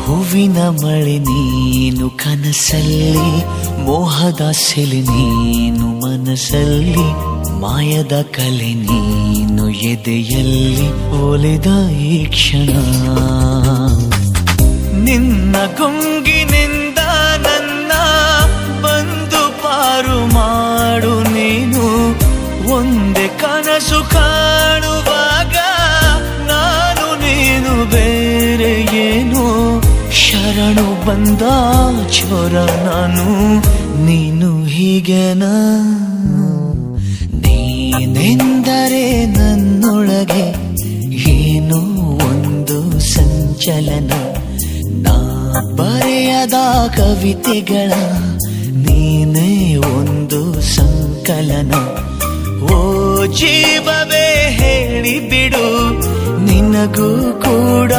ಹೂವಿನ ಮಳೆ ನೀನು ಕನಸಲ್ಲಿ, ಮೋಹದ ಸೆಲೆ ನೀನು ಮನಸ್ಸಲ್ಲಿ, ಮಾಯದ ಕಲೆ ನೀನು ಎದೆಯಲ್ಲಿ ಒಲಿದ ಈ ಕ್ಷಣ. ನಿನ್ನ ಗುಂಗಿನಿಂದ ನನ್ನ ಬಂದು ಪಾರು ಮಾಡು ನೀನು. ಒಂದೇ ಕನಸು ಕಾಣುವಾಗ ನಾನು ನೀನು ಬೇರೆ ಏನು. ಶರಣು ಬಂದ ಚೋರ ನಾನು, ನೀನು ಹೀಗೆನಾ. ನೀನೆಂದರೆ ನನ್ನೊಳಗೆ ಏನೋ ಒಂದು ಸಂಚಲನ. ನಾ ಬರೆಯದ ಕವಿತೆಗಳ ನೀನೇ ಒಂದು ಸಂಕಲನ. ಓ ಜೀವವೇ ಹೇಳಿಬಿಡು, ನಿನಗೂ ಕೂಡ